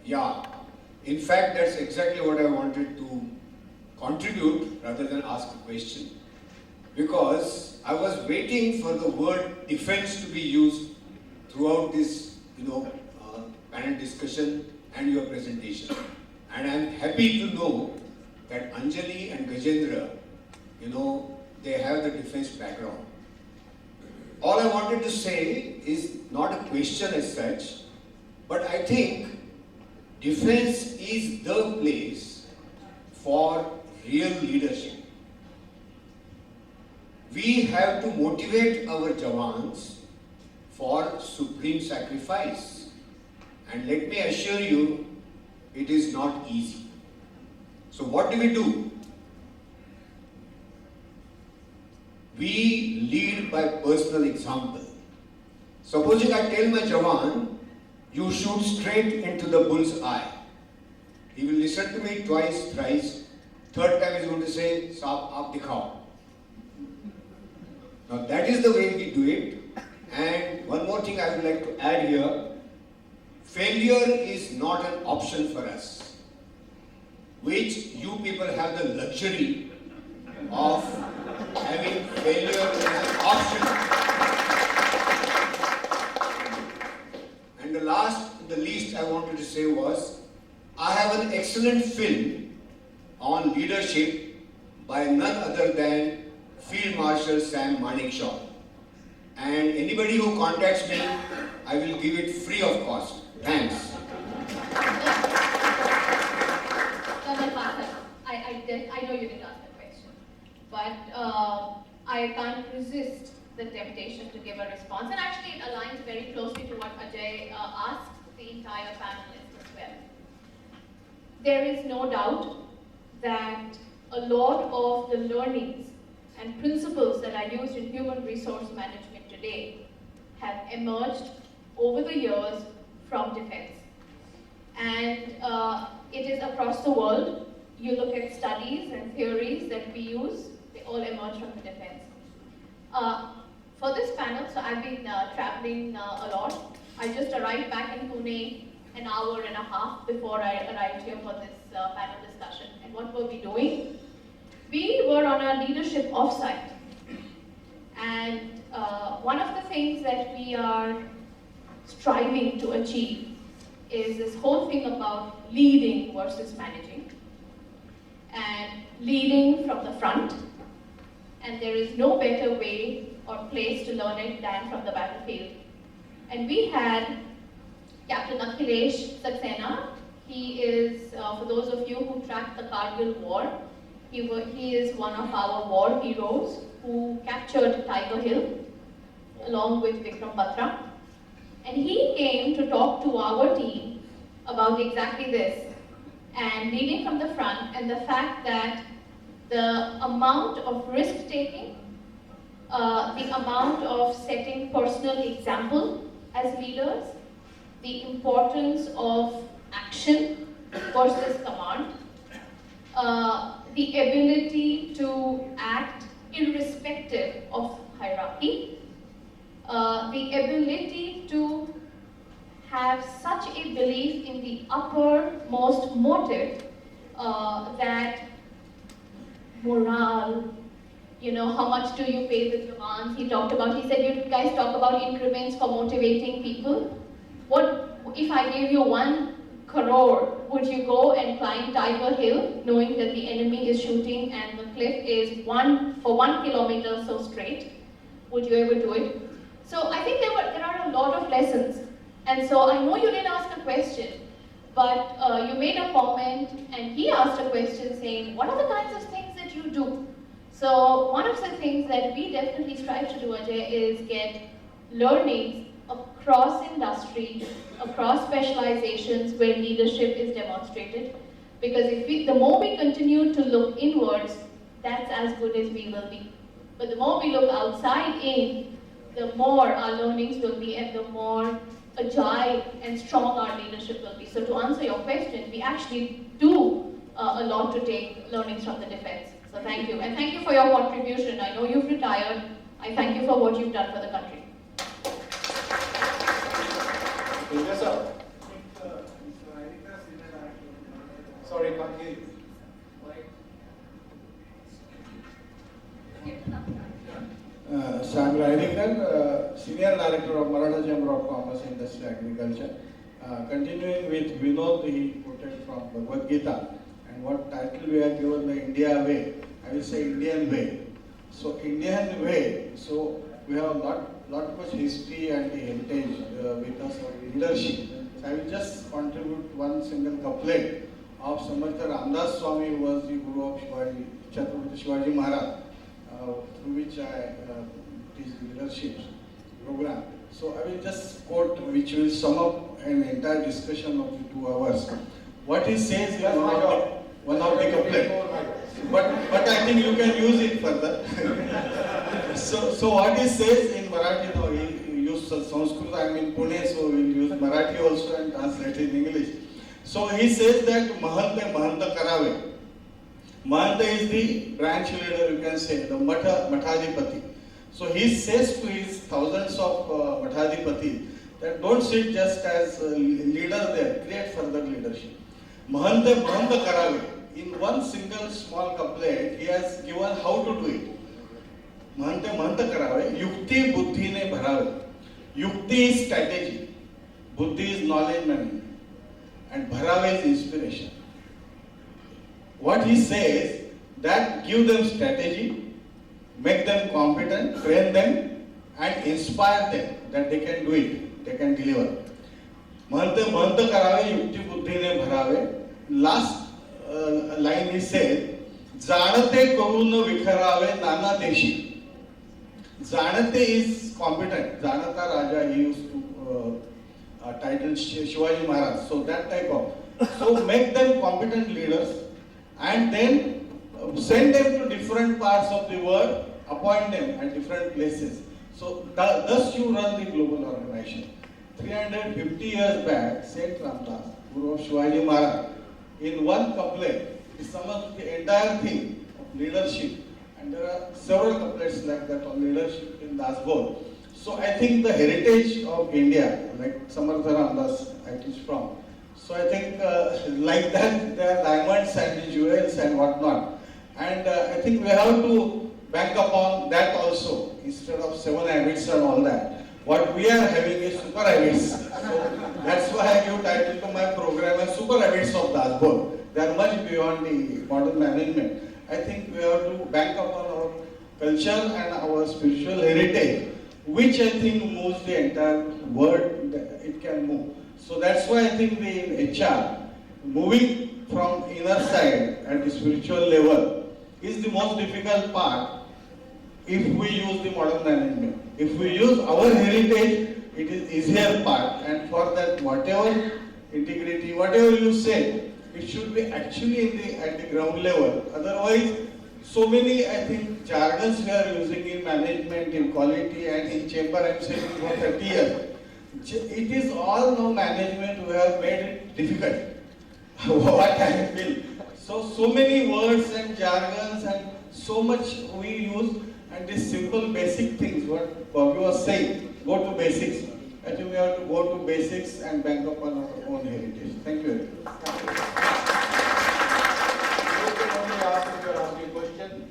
Yeah, in fact, that's exactly what I wanted to contribute rather than ask a question. Because I was waiting for the word defense to be used throughout this, panel discussion and your presentation. And I'm happy to know that Anjali and Gajendra, they have the defense background. All I wanted to say is not a question as such, but I think defense is the place for real leadership. We have to motivate our Jawans for supreme sacrifice. And let me assure you, it is not easy. So what do? We lead by personal example. Supposing I tell my Jawan, you shoot straight into the bull's eye. He will listen to me twice, thrice. Third time he is going to say, Saab, aap dikhao. Now that is the way we do it. And one more thing I would like to add here. Failure is not an option for us, which you people have the luxury of having failure as an option. And the last, the least I wanted to say was, I have an excellent film on leadership by none other than Field Marshal Sam Manekshaw. And anybody who contacts me, I will give it free of cost. Thanks. Colonel Pathak, I know you didn't ask the question, but I can't resist the temptation to give a response. And actually, it aligns very closely to what Ajay asked the entire panelists as well. There is no doubt that a lot of the learnings and principles that are used in human resource management today have emerged over the years from defense. And it is across the world. You look at studies and theories that we use, they all emerge from the defense. For this panel, so I've been traveling a lot. I just arrived back in Pune an hour and a half before I arrived here for this panel discussion. And what were we doing? We were on a leadership offsite. And one of the things that we are striving to achieve is this whole thing about leading versus managing. And leading from the front. And there is no better way or place to learn it than from the battlefield. And we had Captain Akhilesh Saxena. He is, for those of you who tracked the Kargil War, he is one of our war heroes who captured Tiger Hill along with Vikram Batra. And he came to talk to our team about exactly this, and leading from the front, and the fact that the amount of risk-taking, the amount of setting personal example as leaders, the importance of action versus command, the ability to act irrespective of hierarchy, the ability to have such a belief in the uppermost motive that morale, how much do you pay the demands? He said, you guys talk about increments for motivating people. What if I gave you 1 crore, would you go and climb Tiger Hill knowing that the enemy is shooting and the cliff is 1 kilometer so straight? Would you ever do it? So I think there are a lot of lessons. And so I know you didn't ask a question, but you made a comment and he asked a question saying, what are the kinds of things that you do? So one of the things that we definitely strive to do, Ajay, is get learnings across industry, across specializations where leadership is demonstrated. Because the more we continue to look inwards, that's as good as we will be. But the more we look outside in, the more our learnings will be and the more agile and strong our leadership will be. So to answer your question, we actually do a lot to take learnings from the defense. So thank you. And thank you for your contribution. I know you've retired. I thank you for what you've done for the country. Yes, sir. Senior Director of Maratha Chamber of Commerce, Industry, Agriculture. Continuing with Vinod, he quoted from Bhagavad Gita, and what title we are given, the India Way. I will say Indian Way. So Indian Way. So we have lot much history and heritage with us of leadership. So I will just contribute one single couplet of Samartha Ramdas Swami, who was the Guru of Shivaji, Chhatrapati Shivaji Maharaj, through which I teach leadership program. So I will just quote, which will sum up an entire discussion of the 2 hours. What he says is one of the couplet. But I think you can use it further. so what he says in Marathi, no, he used Sanskrit. I am in Pune, so we will use Marathi also and translate in English. So he says that Mahanta Karave. Mahanta is the branch leader, you can say, the Mathadipati. So he says to his thousands of Mathadipati that don't sit just as a leader there, create further leadership. Mahanta Karave. In one single small couplet, he has given how to do it. Mahanta Karave, Yukti Buddhi ne bharave. Yukti is strategy, Buddhi is knowledge management, and bharave is inspiration. What he says, that give them strategy, make them competent, train them, and inspire them that they can do it, they can deliver. Mahanta Karave, Yukti Buddhi ne bharave. Last line he said, Janate करून विखरावे नाना देशी. Janate is competent. Janata Raja, he used to title Shivaji Maharaj. So that type of. So make them competent leaders and then send them to different parts of the world, appoint them at different places. So thus you run the global organization. 350 years back, Saint Ramdas, Guru of Shivaji Maharaj, in one couplet, he sums up the entire thing of leadership. And there are several couplets like that on leadership in Das Bol. So I think the heritage of India, like Samartha Ramdas I teach from. So I think like that, there are diamonds and jewels and whatnot. And I think we have to bank upon that also, instead of 7 habits and all that. What we are having is super habits. So that's why I give title to my program as Super Habits of Das Bol. They are much beyond the modern management. I think we have to bank upon our culture and our spiritual heritage, which I think moves the entire world, it can move. So that's why I think the HR, moving from inner side at the spiritual level, is the most difficult part if we use the modern management. If we use our heritage, it is easier part, and for that whatever integrity, whatever you say, it should be actually at the ground level. Otherwise, so many, I think, jargons we are using in management, in quality, and in chamber, I'm saying for 30 years. It is all now management who have made it difficult. What I feel. So many words and jargons and so much we use, and these simple basic things, what Bobby was saying, go to basics. I think we have to go to basics and bank upon our own heritage. Thank you very much.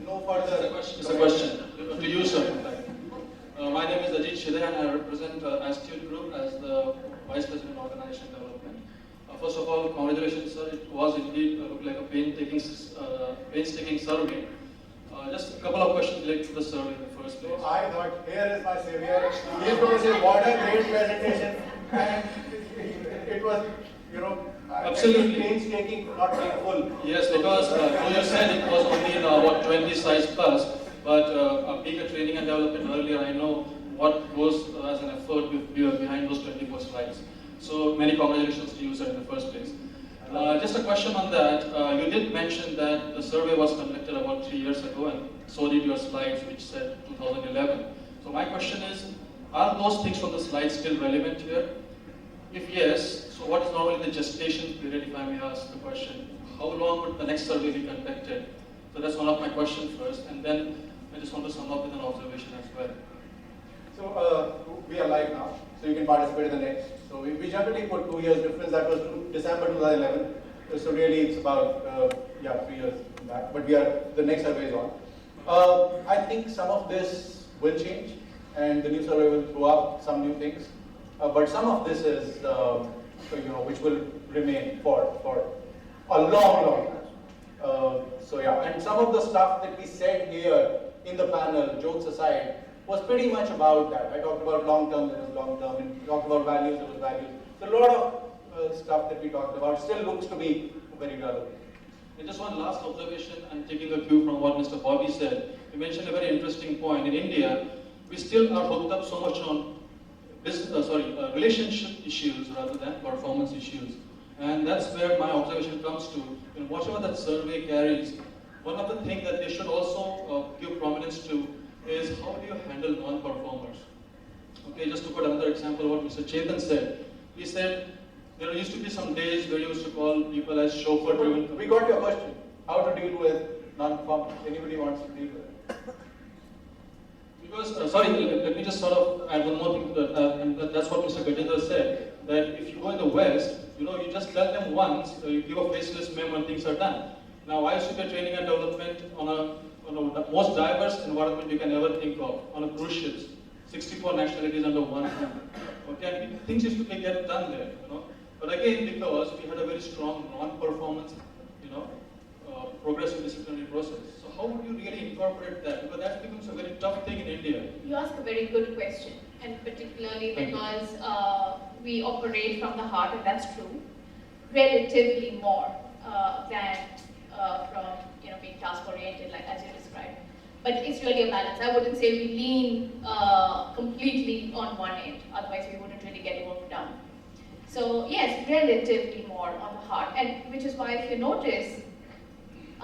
No further question. It's a question to you, sir. My name is Ajit Shide and I represent Astute Group as the Vice President of Organization Development. First of all, congratulations, sir. It was indeed looked like a painstaking survey. Just a couple of questions related to the survey in the first place. So I thought, here is my savior. He is going to say, what a great presentation. And it was, absolutely painstaking, not painful. Yes, because you said it was only in about 20 sites plus, but being a training and development earlier, I know what goes as an effort behind those 24 slides. So many congratulations to you, sir, in the first place. Just a question on that. You did mention that the survey was conducted about 3 years ago, and so did your slides, which said 2011. So my question is, are those things from the slides still relevant here? If yes, so what is normally the gestation period, if I may ask the question? How long would the next survey be conducted? So that's one of my questions first, and then I just want to sum up with an observation as well. So we are live now, so you can participate in the next. So we generally put 2 years difference. That was December 2011. So really it's about 3 years back. But the next survey is on. I think some of this will change. and the new survey will throw up some new things. But some of this is, which will remain for a long time. So yeah, and some of the stuff that we said here in the panel, jokes aside, was pretty much about that. I talked about long term, there was long term, and talked about values, there was values. So a lot of stuff that we talked about still looks to be very relevant. And just one last observation, and taking a cue from what Mr. Bobby said. You mentioned a very interesting point. In India, we still are hooked up so much on relationship issues rather than performance issues. And that's where my observation comes to. Whatever that survey carries, one of the things that they should also give prominence to is how do you handle non-performers? Okay, just to put another example, what Mr. Chetan said. He said there used to be some days where you used to call people as chauffeur-driven. We got your question. How to deal with non-performance? Anybody wants to deal with it? Because, let me just sort of add one more thing to that, and that's what Mr. Gajendra said, that if you go in the West, you just tell them once, you give a faceless memo and things are done. Now, I used to get training and development on a most diverse environment you can ever think of, on a cruise ships, 64 nationalities under one hand. Okay, and things used to get done there, But again, because we had a very strong non-performance, progressive disciplinary process. So how would you really incorporate that? Because that becomes a very tough thing in India. You ask a very good question, and particularly because we operate from the heart, and that's true, relatively more than from being task-oriented, like as you described. But it's really a balance. I wouldn't say we lean completely on one end, otherwise we wouldn't really get work done. So yes, relatively more on the heart, and which is why if you notice,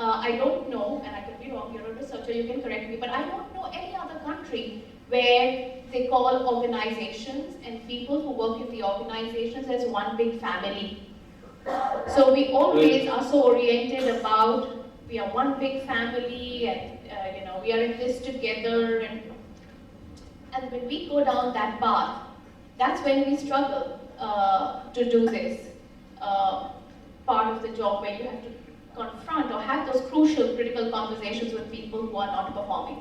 I don't know, and I could be wrong, you're a researcher, you can correct me, but I don't know any other country where they call organizations and people who work in the organizations as one big family. So we always are so oriented about we are one big family, and we are in this together, and when we go down that path, that's when we struggle to do this part of the job where you have to confront or have those crucial, critical conversations with people who are not performing.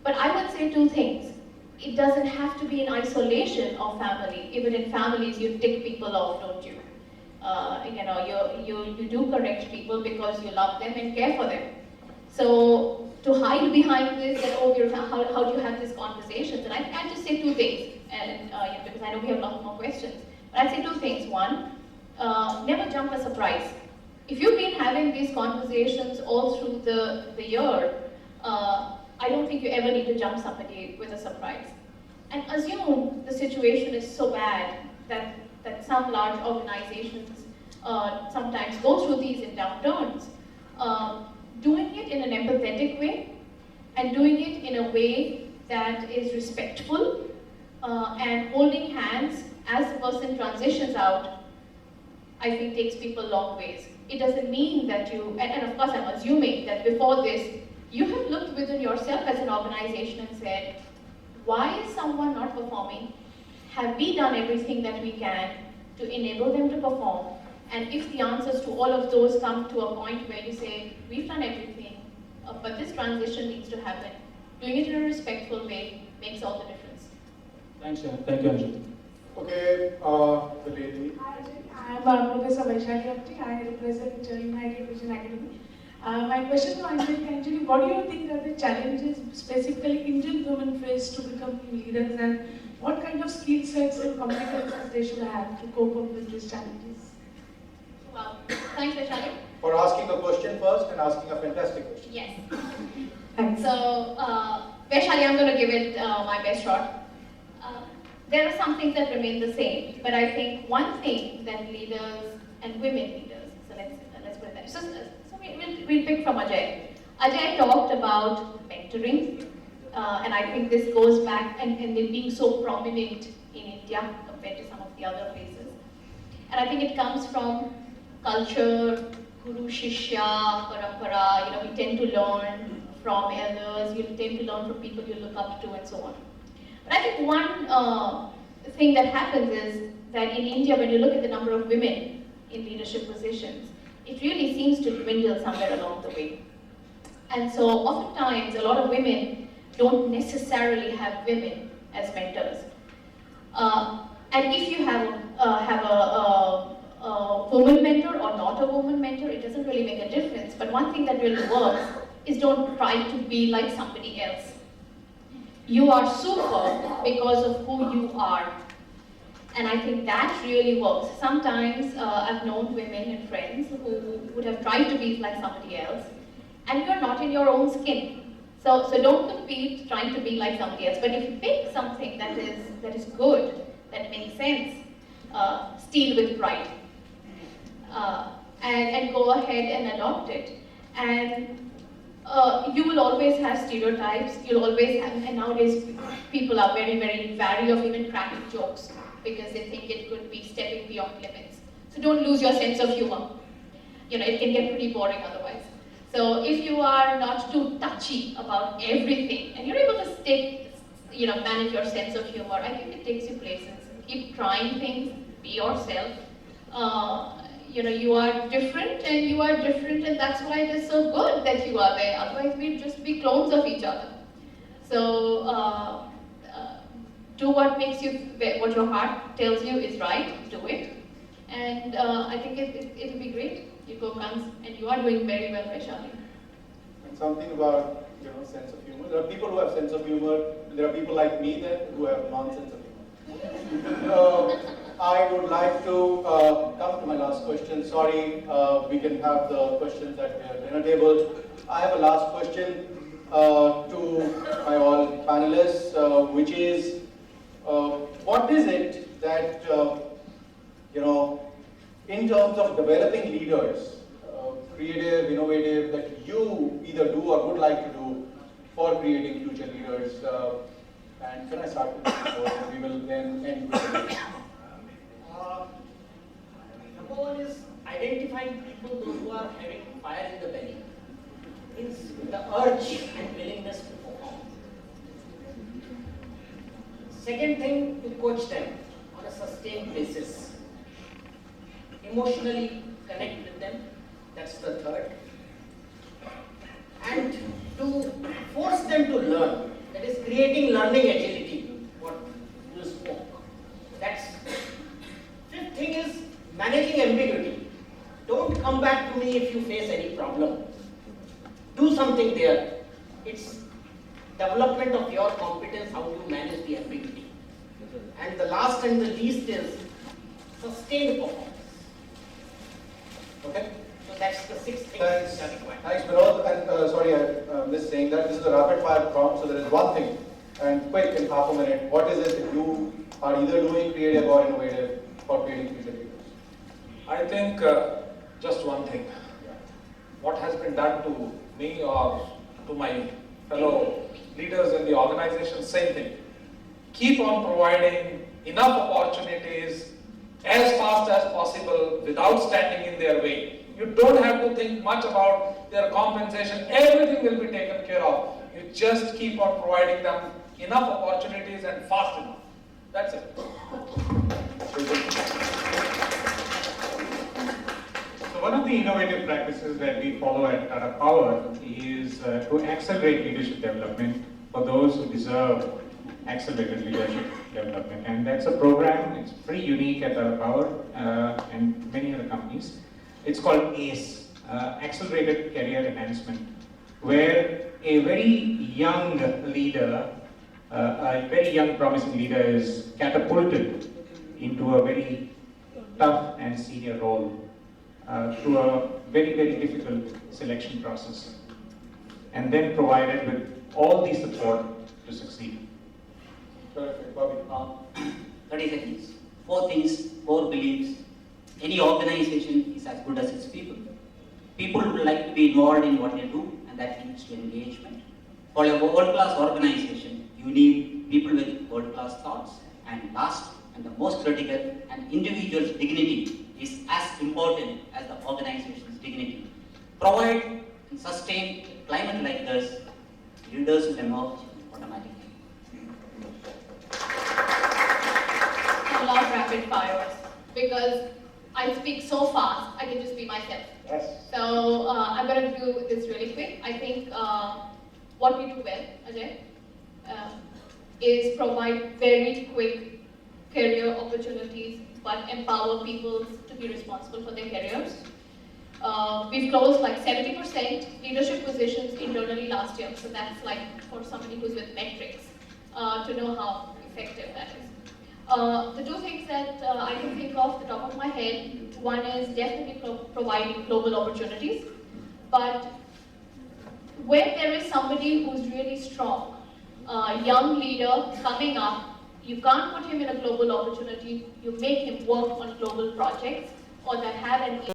But I would say two things. It doesn't have to be in isolation of family. Even in families, you tick people off, don't you? You do correct people because you love them and care for them. So to hide behind this, that how do you have these conversations? And I can just say two things, and because I know we have a lot more questions. But I'd say two things. One, never jump a surprise. If you've been having these conversations all through the year, I don't think you ever need to jump somebody with a surprise. And assume the situation is so bad that some large organizations sometimes go through these in downturns. Doing it in an empathetic way, and doing it in a way that is respectful, and holding hands as the person transitions out, I think takes people long ways. It doesn't mean that and of course I'm assuming that before this, you have looked within yourself as an organization and said, why is someone not performing? Have we done everything that we can to enable them to perform? And if the answers to all of those come to a point where you say, we've done everything, but this transition needs to happen, doing it in a respectful way makes all the difference. Thanks, thank you, Anjali. Okay, the lady. I am Professor Vaishali Apte. I represent United Vision Academy. My question to Anjali, what do you think are the challenges specifically Indian women face to become leaders, and what kind of skill sets and competences they should have to cope up with these challenges? Wow, thanks Vaishali. For asking a question first and asking a fantastic question. Yes. Thanks. So, Vaishali, I'm going to give it my best shot. There are some things that remain the same, but I think one thing that leaders and women leaders, so let's put it that. So we'll pick from Ajay. Ajay talked about mentoring, and I think this goes back and it being so prominent in India compared to some of the other places. And I think it comes from culture, guru shishya, parampara. We tend to learn from elders, you tend to learn from people you look up to, and so on. But I think one thing that happens is that in India, when you look at the number of women in leadership positions, it really seems to dwindle somewhere along the way. And so oftentimes, a lot of women don't necessarily have women as mentors. And if you have a woman mentor or not a woman mentor, it doesn't really make a difference. But one thing that really works is don't try to be like somebody else. You are super because of who you are. And I think that really works. Sometimes I've known women and friends who would have tried to be like somebody else, and you're not in your own skin. So don't compete trying to be like somebody else. But if you pick something that is good, that makes sense, steal with pride, and go ahead and adopt it. And you will always have stereotypes. You'll always have, and nowadays people are very, very wary of even cracking jokes because they think it could be stepping beyond limits. So don't lose your sense of humor. You know, it can get pretty boring otherwise. So if you are not too touchy about everything and you're able to manage your sense of humor, I think it takes you places. Keep trying things, be yourself. You are different and that's why it is so good that you are there. Otherwise we'd just be clones of each other. So do what your heart tells you is right, do it. And I think it'll be great. You go guns, and you are doing very well, Vaishali. And something about sense of humor. There are people who have sense of humor. There are people like me then who have nonsense of humor. I would like to come to my last question. Sorry, we can have the questions at the dinner table. I have a last question to my all panelists, which is, what is it that in terms of developing leaders, creative, innovative, that you either do or would like to do for creating future leaders? And can I start with this? We will then end with the Number one is identifying people those who are having fire in the belly. Means the urge and willingness to perform. Second thing, to coach them on a sustained basis. Emotionally connect with them. That's the third. And to force them to learn. That is creating learning agility, what you spoke. That's fifth thing is managing ambiguity. Don't come back to me if you face any problem. Do something there. It's development of your competence, how you manage the ambiguity. And the last and the least is sustained performance. Okay. So that's the sixth thing Thanks. that are required. Thanks, Vinod. And sorry, I missed saying that. This is a rapid fire prompt, so there is one thing, and quick in half a minute. What is it that you are either doing creative or innovative for creating future leaders? I think just one thing. What has been done to me or to my fellow leaders in the organization, same thing. Keep on providing enough opportunities as fast as possible without standing in their way. You don't have to think much about their compensation. Everything will be taken care of. You just keep on providing them enough opportunities and fast enough. That's it. So one of the innovative practices that we follow at Tata Power is to accelerate leadership development for those who deserve accelerated leadership development. And that's a program, it's pretty unique at Tata Power and many other companies. It's called ACE, Accelerated Career Enhancement, where a very young leader, a very young promising leader is catapulted into a very tough and senior role through a very, very difficult selection process, and then provided with all the support to succeed. Perfect, Bobby. 30 seconds. 4 things, 4 beliefs. Any organization is as good as its people. People would like to be involved in what they do, and that leads to engagement. For a world-class organization, you need people with world-class thoughts. And last, and the most critical, an individual's dignity is as important as the organization's dignity. Provide and sustain a climate like this, leaders will emerge automatically. I love rapid fires because I speak so fast, I can just be myself. Yes. So I'm going to do this really quick. I think what we do well, Ajay, is provide very quick career opportunities, but empower people to be responsible for their careers. We've closed like 70% leadership positions internally last year, so that's like for somebody who's with metrics to know how effective that is. The two things that I can think of the top of my head, one is definitely providing global opportunities, but when there is somebody who's really strong, young leader coming up, you can't put him in a global opportunity, you make him work on global projects or that have an